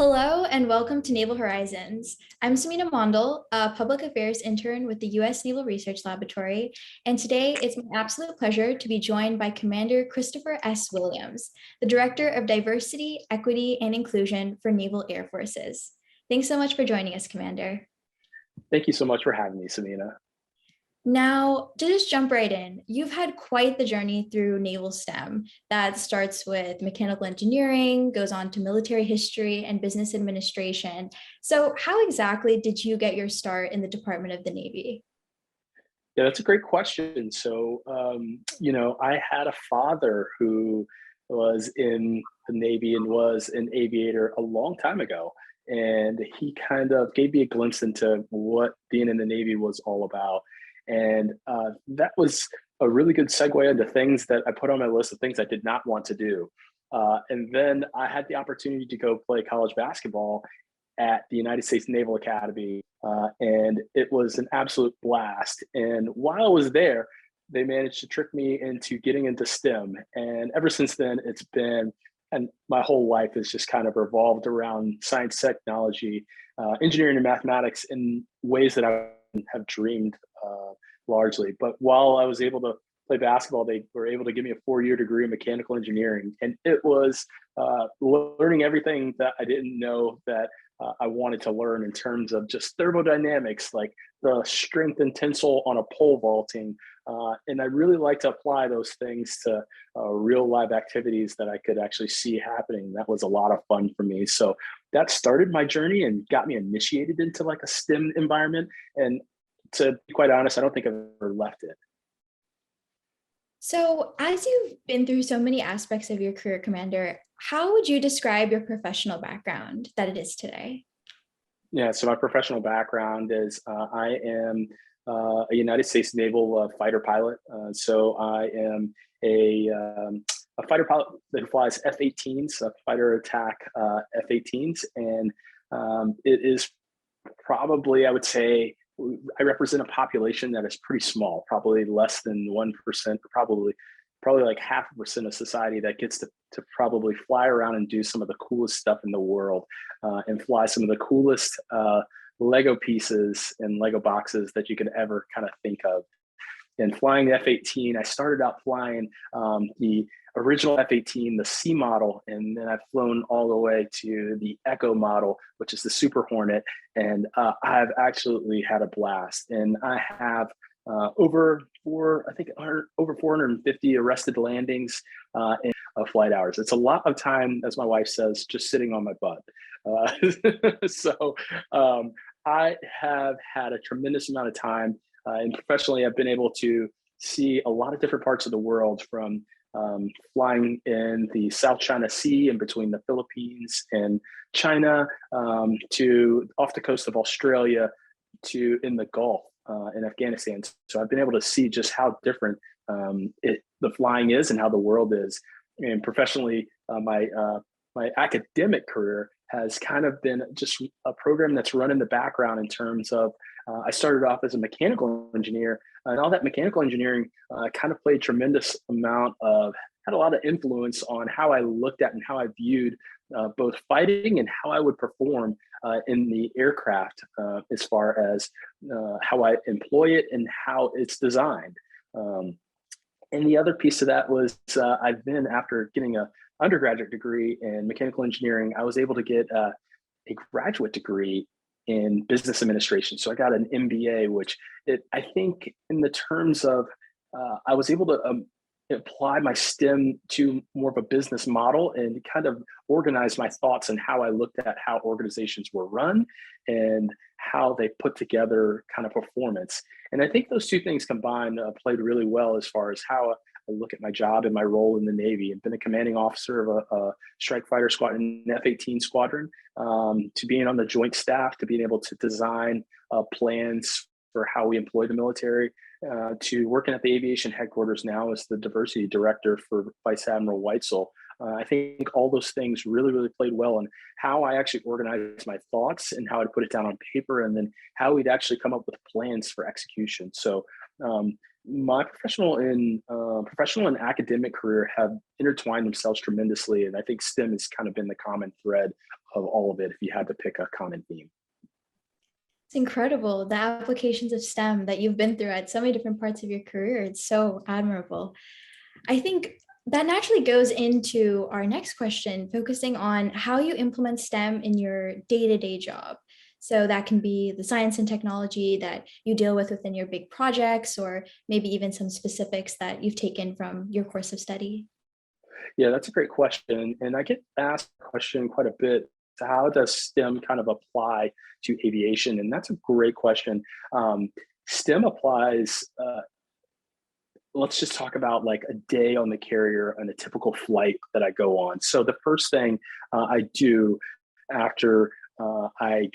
Hello and welcome to Naval Horizons. I'm Samina Mondal, a public affairs intern with the U.S. Naval Research Laboratory, and today it's my absolute pleasure to be joined by Commander Christopher S. Williams, the Director of Diversity, Equity, and Inclusion for Naval Air Forces. Thanks so much for joining us, Commander. Thank you so much for having me, Samina. Now, to just jump right in, you've had quite the journey through naval STEM that starts with mechanical engineering, goes on to military history and business administration. So, how exactly did you get your start in the Department of the Navy? Yeah, that's a great question. I had a father who was in the Navy and was an aviator a long time ago. And he kind of gave me a glimpse into what being in the Navy was all about. And that was a really good segue into things that I put on my list of things I did not want to do. And then I had the opportunity to go play college basketball at the United States Naval Academy, and it was an absolute blast. And while I was there, they managed to trick me into getting into STEM. And ever since then, and my whole life has just kind of revolved around science, technology, engineering, and mathematics in ways that I have dreamed largely. But while I was able to play basketball, they were able to give me a 4-year degree in mechanical engineering. And it was learning everything that I didn't know that I wanted to learn in terms of just thermodynamics, like the strength and tensile on a pole vaulting. And I really like to apply those things to real live activities that I could actually see happening. That was a lot of fun for me. So that started my journey and got me initiated into like a STEM environment. And to be quite honest, I don't think I've ever left it. So, as you've been through so many aspects of your career, Commander, how would you describe your professional background that it is today? Yeah, so my professional background is I am a United States Naval fighter pilot. So I am a fighter pilot that flies F-18s, fighter attack F-18s. And it is probably, I would say, I represent a population that is pretty small, probably less than 1%, probably like 0.5% of society that gets to probably fly around and do some of the coolest stuff in the world, and fly some of the coolest Lego pieces and Lego boxes that you could ever kind of think of. And flying the F-18, I started out flying the original F-18, the C model, and then I've flown all the way to the Echo model, which is the Super Hornet, and I've absolutely had a blast. And I have over 450 arrested landings in flight hours. It's a lot of time, as my wife says, just sitting on my butt. So I have had a tremendous amount of time, and professionally, I've been able to see a lot of different parts of the world, from flying in the South China Sea in between the Philippines and China, to off the coast of Australia, to in the Gulf, in Afghanistan. So I've been able to see just how different the flying is and how the world is. And professionally, my academic career has kind of been just a program that's run in the background in terms of I started off as a mechanical engineer, and all that mechanical engineering kind of played tremendous amount of, had a lot of influence on how I looked at and how I viewed both fighting and how I would perform in the aircraft, as far as how I employ it and how it's designed. And the other piece of that was after getting an undergraduate degree in mechanical engineering, I was able to get a graduate degree in business administration. So I got an MBA, which I think in the terms of, I was able to apply my STEM to more of a business model and kind of organize my thoughts and how I looked at how organizations were run and how they put together kind of performance. And I think those two things combined played really well as far as how I look at my job and my role in the Navy. I've been a commanding officer of a strike fighter squadron, F-18 squadron, to being on the joint staff, to being able to design plans for how we employ the military, to working at the aviation headquarters now as the diversity director for Vice Admiral Weitzel. I think all those things really, really played well in how I actually organized my thoughts and how I'd put it down on paper, and then how we'd actually come up with plans for execution. So my professional and academic career have intertwined themselves tremendously, and I think STEM has kind of been the common thread of all of it if you had to pick a common theme. It's incredible, the applications of STEM that you've been through at so many different parts of your career. It's so admirable. I think that naturally goes into our next question, focusing on how you implement STEM in your day-to-day job. So that can be the science and technology that you deal with within your big projects, or maybe even some specifics that you've taken from your course of study. Yeah, that's a great question. And I get asked the question quite a bit. How does STEM kind of apply to aviation? And that's a great question. STEM applies, let's just talk about like a day on the carrier and a typical flight that I go on. So the first thing I do after I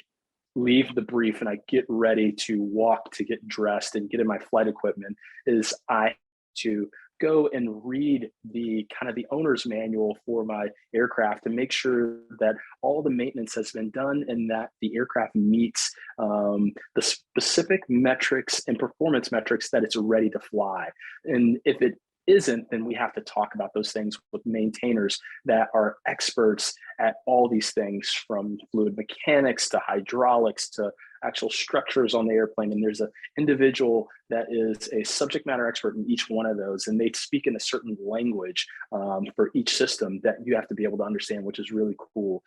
leave the brief and I get ready to walk to get dressed and get in my flight equipment is I to go and read the kind of the owner's manual for my aircraft to make sure that all the maintenance has been done and that the aircraft meets the specific metrics and performance metrics that it's ready to fly. And if it isn't, then we have to talk about those things with maintainers that are experts at all these things, from fluid mechanics to hydraulics to actual structures on the airplane. And there's an individual that is a subject matter expert in each one of those, and they speak in a certain language for each system that you have to be able to understand, which is really cool.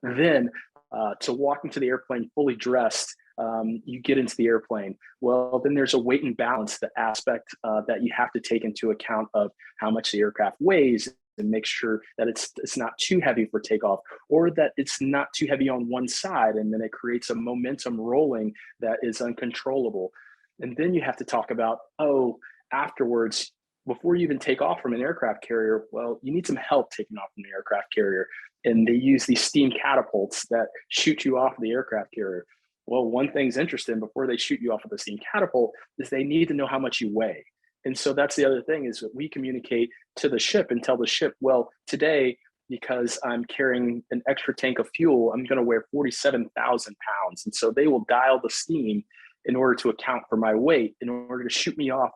Then to walk into the airplane fully dressed, you get into the airplane. Well, then there's a weight and balance, the aspect that you have to take into account of how much the aircraft weighs and make sure that it's not too heavy for takeoff, or that it's not too heavy on one side, and then it creates a momentum rolling that is uncontrollable. And then you have to talk about, oh, afterwards, before you even take off from an aircraft carrier, well, you need some help taking off from the aircraft carrier. And they use these steam catapults that shoot you off of the aircraft carrier. Well, one thing's interesting, before they shoot you off of the steam catapult is they need to know how much you weigh. And so that's the other thing, is that we communicate to the ship and tell the ship, well, today, because I'm carrying an extra tank of fuel, I'm going to weigh 47,000 pounds. And so they will dial the steam in order to account for my weight, in order to shoot me off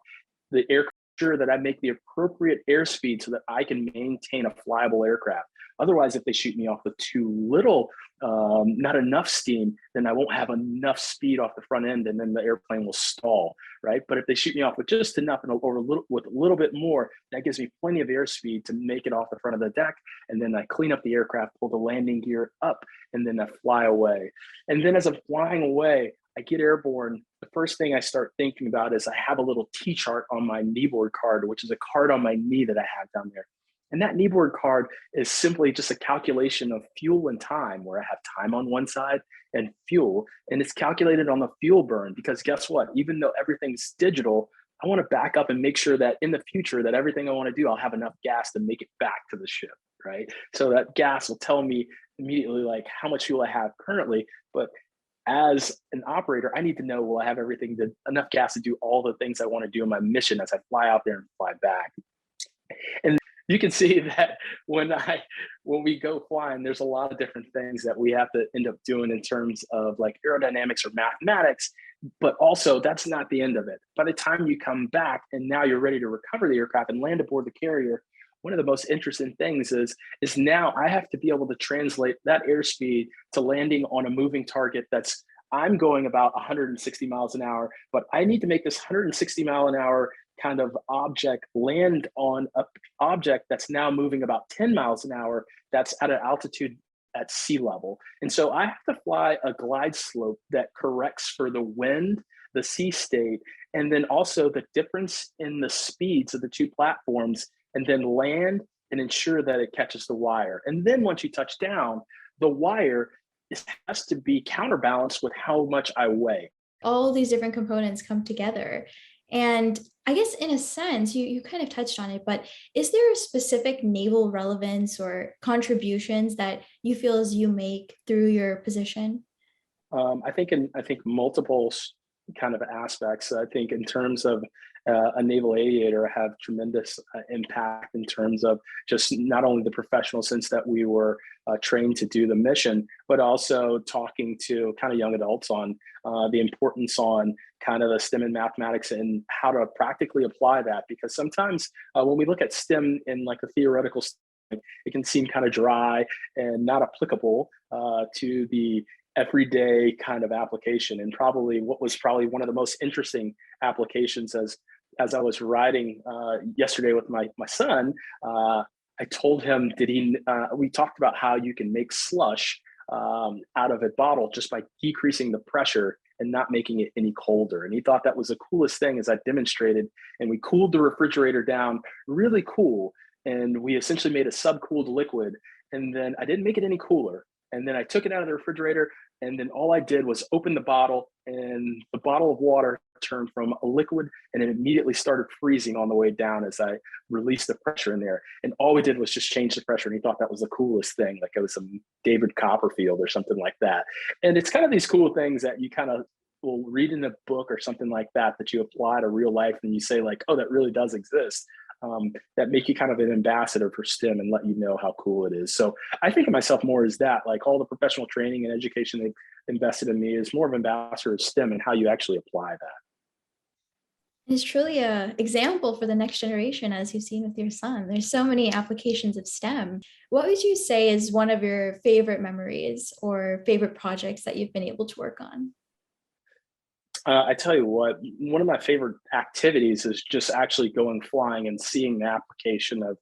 the aircraft, sure that I make the appropriate airspeed so that I can maintain a flyable aircraft. Otherwise, if they shoot me off with too little, not enough steam, then I won't have enough speed off the front end, and then the airplane will stall, right? But if they shoot me off with just enough and with a little bit more, that gives me plenty of airspeed to make it off the front of the deck, and then I clean up the aircraft, pull the landing gear up, and then I fly away. And then as I'm flying away, I get airborne. The first thing I start thinking about is I have a little T-chart on my kneeboard card, which is a card on my knee that I have down there. And that kneeboard card is simply just a calculation of fuel and time, where I have time on one side and fuel. And it's calculated on the fuel burn, because guess what? Even though everything's digital, I want to back up and make sure that in the future that everything I want to do, I'll have enough gas to make it back to the ship, right? So that gas will tell me immediately like how much fuel I have currently. But as an operator, I need to know, will I have enough gas to do all the things I want to do in my mission as I fly out there and fly back? And you can see that when we go flying, there's a lot of different things that we have to end up doing in terms of like aerodynamics or mathematics, but also that's not the end of it. By the time you come back and now you're ready to recover the aircraft and land aboard the carrier, one of the most interesting things is now I have to be able to translate that airspeed to landing on a moving target I'm going about 160 miles an hour, but I need to make this 160 mile an hour kind of object land on an object that's now moving about 10 miles an hour, that's at an altitude at sea level. And so I have to fly a glide slope that corrects for the wind, the sea state, and then also the difference in the speeds of the two platforms, and then land and ensure that it catches the wire. And then once you touch down, the wire has to be counterbalanced with how much I weigh. All these different components come together. And I guess in a sense, you kind of touched on it, but is there a specific naval relevance or contributions that you feel as you make through your position? I think multiple kind of aspects. I think in terms of a naval aviator, have tremendous impact in terms of just not only the professional sense that we were trained to do the mission, but also talking to kind of young adults on the importance on kind of the STEM and mathematics and how to practically apply that. Because sometimes when we look at STEM in like a theoretical it can seem kind of dry and not applicable to the everyday kind of application. And probably what was probably one of the most interesting applications as I was riding yesterday with my son, I told him, we talked about how you can make slush out of a bottle just by decreasing the pressure and not making it any colder. And he thought that was the coolest thing as I demonstrated. And we cooled the refrigerator down really cool. And we essentially made a subcooled liquid. And then I didn't make it any cooler. And then I took it out of the refrigerator. And then all I did was open the bottle, and the bottle of water turned from a liquid, and it immediately started freezing on the way down as I released the pressure in there. And all we did was just change the pressure. And he thought that was the coolest thing, like it was some David Copperfield or something like that. And it's kind of these cool things that you kind of will read in a book or something like that you apply to real life, and you say like, oh, that really does exist. That make you kind of an ambassador for STEM and let you know how cool it is. So I think of myself more as that, like all the professional training and education they've invested in me is more of an ambassador of STEM and how you actually apply that. It's truly an example for the next generation, as you've seen with your son. There's so many applications of STEM. What would you say is one of your favorite memories or favorite projects that you've been able to work on? I tell you what, one of my favorite activities is just actually going flying and seeing the application of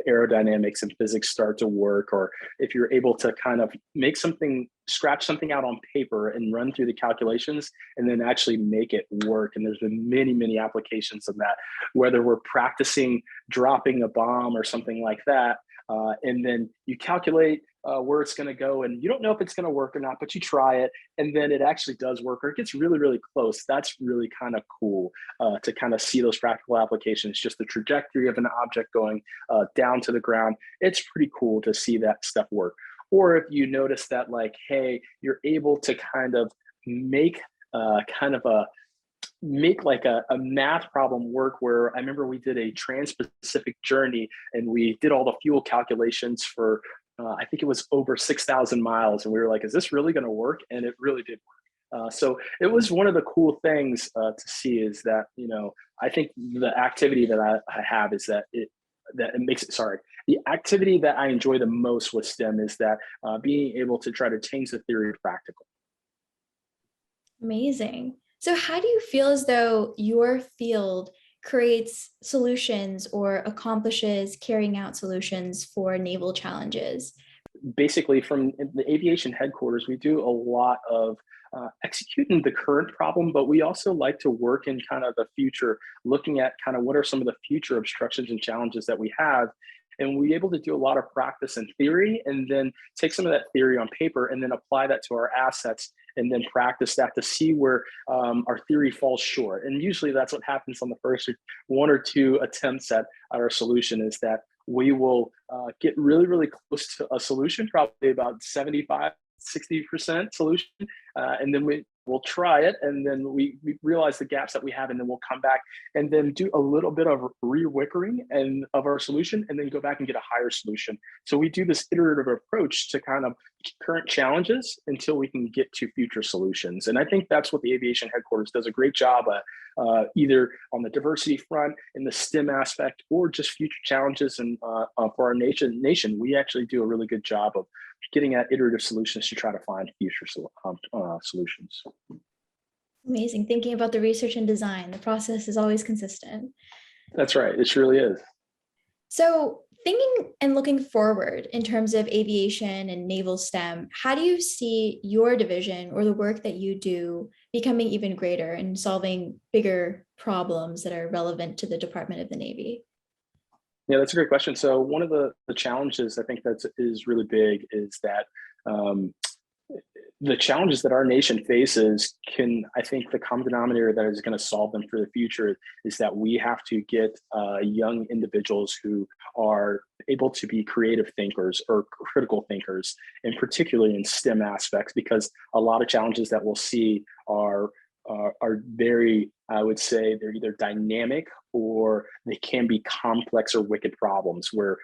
aerodynamics and physics start to work, or if you're able to kind of make something, scratch something out on paper and run through the calculations and then actually make it work. And there's been many, many applications of that, whether we're practicing dropping a bomb or something like that. And then you calculate where it's going to go, and you don't know if it's going to work or not, but you try it, and then it actually does work, or it gets really, really close. That's really kind of cool to kind of see those practical applications, just the trajectory of an object going down to the ground. It's pretty cool to see that stuff work. Or if you notice that, like, hey, you're able to kind of make like a math problem work, where I remember we did a trans-Pacific journey and we did all the fuel calculations for I think it was over 6,000 miles, and we were like, is this really going to work? And it really did work. So it was one of the cool things to see, is that, you know, I think the activity that I have is that it makes it, the activity that I enjoy the most with STEM is that being able to try to change the theory to practical. Amazing. So how do you feel as though your field creates solutions or accomplishes carrying out solutions for naval challenges? Basically, from the aviation headquarters, we do a lot of executing the current problem, but we also like to work in kind of the future, looking at kind of what are some of the future obstructions and challenges that we have. And we're able to do a lot of practice and theory, and then take some of that theory on paper and then apply that to our assets, and then practice that to see where our theory falls short. And usually that's what happens on the first one or two attempts at our solution, is that we will get really, really close to a solution, probably about 75–60% solution. And then we'll try it, and then we realize the gaps that we have, and then we'll come back and then do a little bit of rewickering and of our solution, and then go back and get a higher solution. So we do this iterative approach to kind of current challenges until we can get to future solutions. And I think that's what the aviation headquarters does a great job at, either on the diversity front, in the STEM aspect, or just future challenges. And for our nation, we actually do a really good job of getting at iterative solutions to try to find future solutions. Amazing. Thinking about the research and design, the process is always consistent. That's right. It really is. So thinking and looking forward in terms of aviation and naval STEM, how do you see your division or the work that you do becoming even greater and solving bigger problems that are relevant to the Department of the Navy? Yeah, that's a great question. So one of the challenges I think that is really big is that the challenges that our nation faces I think the common denominator that is going to solve them for the future is that we have to get young individuals who are able to be creative thinkers or critical thinkers, and particularly in STEM aspects, because a lot of challenges that we'll see are are very, I would say, they're either dynamic or they can be complex or wicked problems where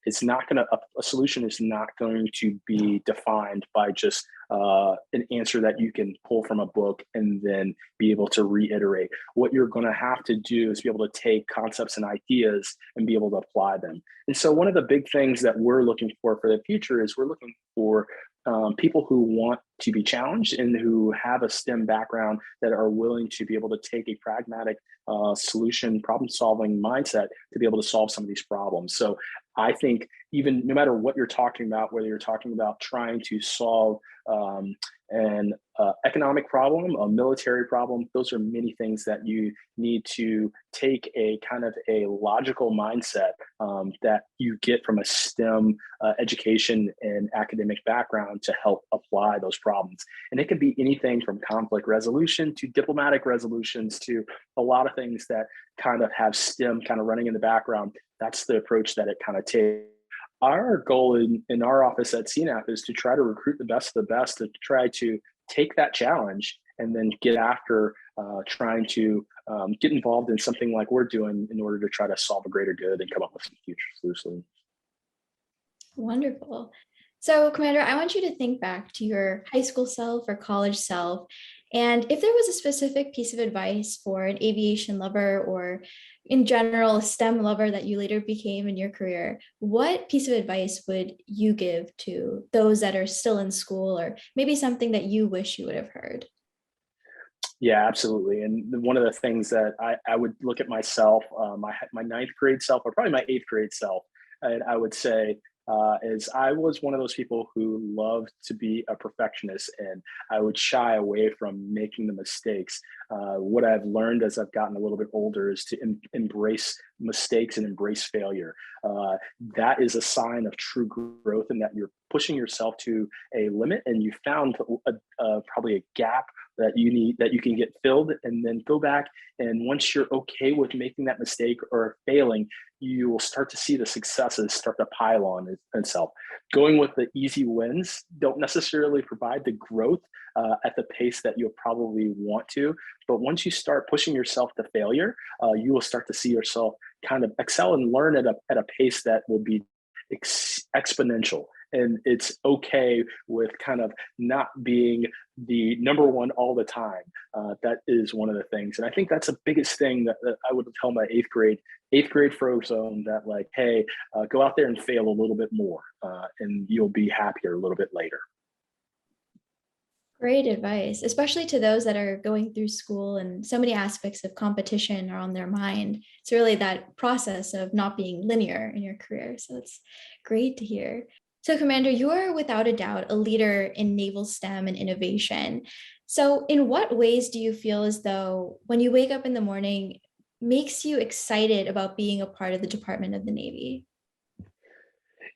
it's not going to, a solution is not going to be defined by just an answer that you can pull from a book and then be able to reiterate. What you're going to have to do is be able to take concepts and ideas and be able to apply them. And so one of the big things that we're looking for the future is we're looking for people who want to be challenged and who have a STEM background that are willing to be able to take a pragmatic solution, problem solving mindset to be able to solve some of these problems. So I think even no matter what you're talking about, whether you're talking about trying to solve an economic problem, a military problem, those are many things that you need to take a kind of a logical mindset that you get from a STEM education and academic background to help apply those problems. And it could be anything from conflict resolution to diplomatic resolutions to a lot of things that kind of have STEM kind of running in the background. That's the approach that it kind of takes. Our goal in our office at CNAP is to try to recruit the best of the best, to try to take that challenge and then get after trying to get involved in something like we're doing in order to try to solve a greater good and come up with some future solutions. Wonderful. So, Commander, I want you to think back to your high school self or college self. And if there was a specific piece of advice for an aviation lover or in general, a STEM lover that you later became in your career, what piece of advice would you give to those that are still in school or maybe something that you wish you would have heard? Yeah, absolutely. And one of the things that I would look at myself, my ninth grade self, or probably my eighth grade self, and I would say, is I was one of those people who loved to be a perfectionist and I would shy away from making the mistakes. What I've learned as I've gotten a little bit older is to embrace mistakes and embrace failure. That is a sign of true growth and that you're pushing yourself to a limit and you found probably a gap that you need that you can get filled and then go back. And once you're okay with making that mistake or failing, you will start to see the successes start to pile on itself. Going with the easy wins don't necessarily provide the growth at the pace that you'll probably want to. But once you start pushing yourself to failure, you will start to see yourself kind of excel and learn at a pace that will be exponential. And it's okay with kind of not being the number one all the time. That is one of the things. And I think that's the biggest thing that I would tell my eighth grade Frozone that like, hey, go out there and fail a little bit more and you'll be happier a little bit later. Great advice, especially to those that are going through school and so many aspects of competition are on their mind. It's really that process of not being linear in your career. So it's great to hear. So, Commander, you are without a doubt a leader in naval STEM and innovation. So, in what ways do you feel as though when you wake up in the morning makes you excited about being a part of the Department of the Navy?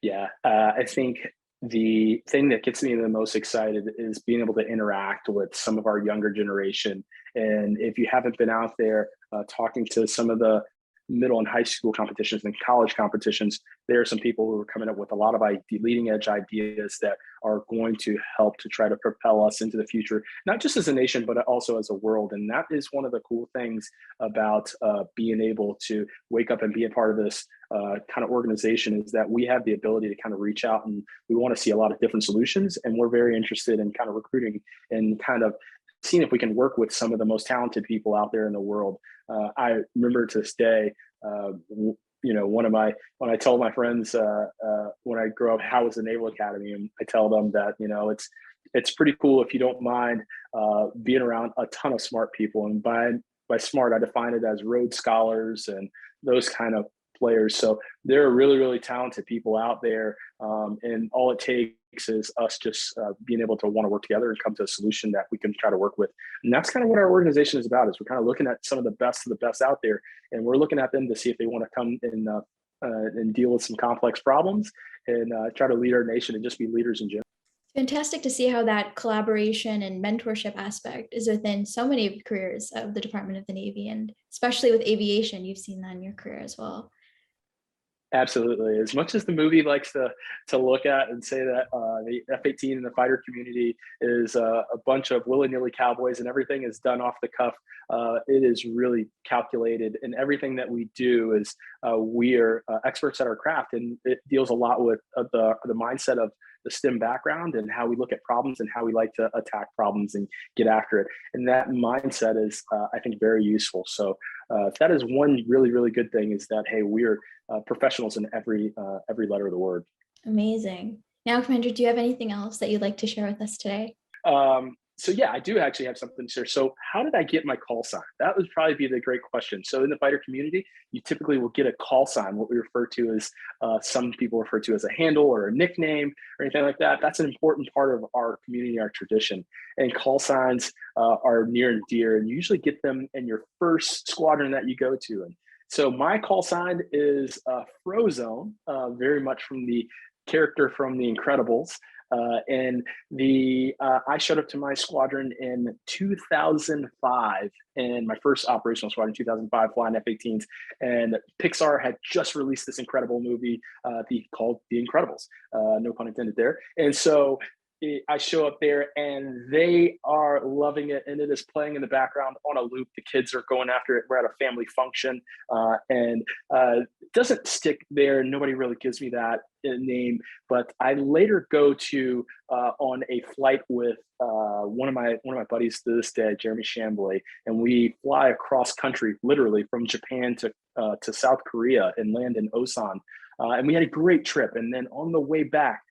Yeah, I think the thing that gets me the most excited is being able to interact with some of our younger generation. And if you haven't been out there talking to some of the middle and high school competitions and college competitions, there are some people who are coming up with a lot of leading edge ideas that are going to help to try to propel us into the future, not just as a nation, but also as a world. And that is one of the cool things about being able to wake up and be a part of this kind of organization is that we have the ability to kind of reach out and we want to see a lot of different solutions. And we're very interested in kind of recruiting and kind of seeing if we can work with some of the most talented people out there in the world. I remember to this day, when I tell my friends when I grow up how was the Naval Academy, and I tell them that it's pretty cool if you don't mind being around a ton of smart people. And by smart, I define it as Rhodes Scholars and those kind of players. So there are really, really talented people out there. And all it takes is us just being able to want to work together and come to a solution that we can try to work with. And that's kind of what our organization is about, is we're kind of looking at some of the best of the best out there. And we're looking at them to see if they want to come in and deal with some complex problems and try to lead our nation and just be leaders in general. Fantastic to see how that collaboration and mentorship aspect is within so many careers of the Department of the Navy, and especially with aviation, you've seen that in your career as well. Absolutely. As much as the movie likes to look at and say that the F-18 and the fighter community is a bunch of willy-nilly cowboys and everything is done off the cuff, it is really calculated. And everything that we do is we are experts at our craft, and it deals a lot with the mindset of the STEM background and how we look at problems and how we like to attack problems and get after it. And that mindset is, I think, very useful. So that is one really, really good thing, is that, hey, we're professionals in every letter of the word. Amazing. Now, Commander, do you have anything else that you'd like to share with us today? So yeah, I do actually have something to share. So how did I get my call sign? That would probably be the great question. So in the fighter community, you typically will get a call sign, what we refer to as, some people refer to as a handle or a nickname or anything like that. That's an important part of our community, our tradition. And call signs are near and dear, and you usually get them in your first squadron that you go to. And so my call sign is Frozone, very much from the character from The Incredibles. And I showed up to my squadron in 2005, in my first operational squadron, 2005, flying F-18s. And Pixar had just released this incredible movie called The Incredibles, no pun intended there. And so I show up there and they are loving it, and it is playing in the background on a loop. The kids are going after it. We're at a family function, and it doesn't stick there. Nobody really gives me that name, but I later go to on a flight with one of my buddies to this day, Jeremy Chambly, and we fly across country, literally from Japan to South Korea, and land in Osan, and we had a great trip. And then on the way back,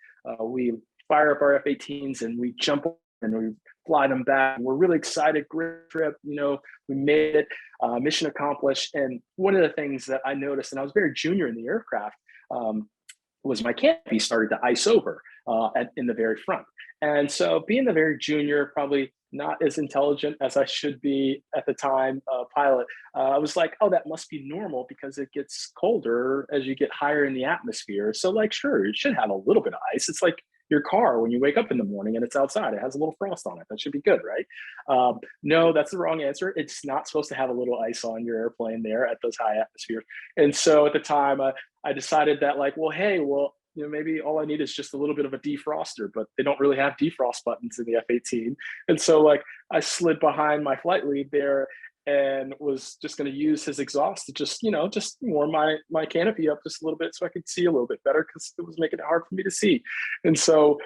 we fire up our F-18s and we jump and we fly them back. We're really excited. Great trip. We made it, mission accomplished. And one of the things that I noticed, and I was very junior in the aircraft, was my canopy started to ice over in the very front. And so, being the very junior, probably not as intelligent as I should be at the time, pilot, I was like, oh, that must be normal because it gets colder as you get higher in the atmosphere. So, like, sure, it should have a little bit of ice. It's like your car when you wake up in the morning and it's outside, it has a little frost on it. That should be good, right? No, that's the wrong answer. It's not supposed to have a little ice on your airplane there at those high atmospheres. And so at the time, I decided that, like, well, hey, maybe all I need is just a little bit of a defroster, but they don't really have defrost buttons in the F-18. And so, like, I slid behind my flight lead there and was just going to use his exhaust to just warm my canopy up just a little bit so I could see a little bit better, because it was making it hard for me to see. And so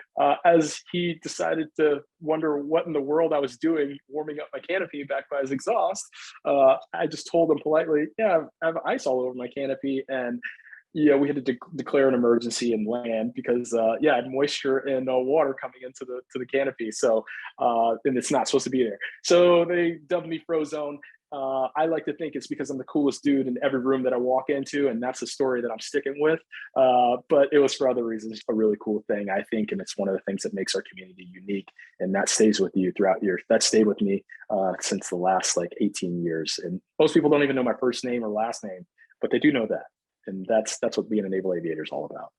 as he decided to wonder what in the world I was doing warming up my canopy back by his exhaust, I just told him politely, yeah, I have ice all over my canopy. And we had to declare an emergency and land because I had moisture and water coming into the canopy. So and it's not supposed to be there. So they dubbed me Frozone. I like to think it's because I'm the coolest dude in every room that I walk into, and that's a story that I'm sticking with. But it was for other reasons a really cool thing, I think, and it's one of the things that makes our community unique, and that stays with you throughout years. That stayed with me since the last 18 years. And most people don't even know my first name or last name, but they do know that. And that's what being a naval aviator is all about.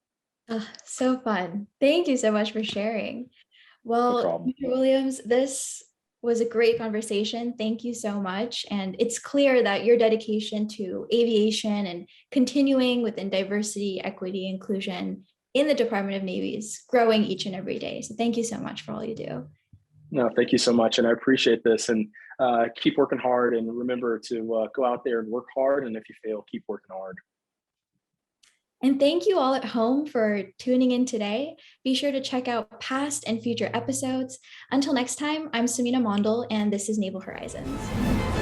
Oh, so fun. Thank you so much for sharing. No Well, problem. Mr. Williams, this was a great conversation. Thank you so much. And it's clear that your dedication to aviation and continuing within diversity, equity, inclusion in the Department of Navy is growing each and every day. So thank you so much for all you do. No, thank you so much. And I appreciate this. And keep working hard. And remember to go out there and work hard. And if you fail, keep working hard. And thank you all at home for tuning in today. Be sure to check out past and future episodes. Until next time, I'm Samina Mondal, and this is Naval Horizons.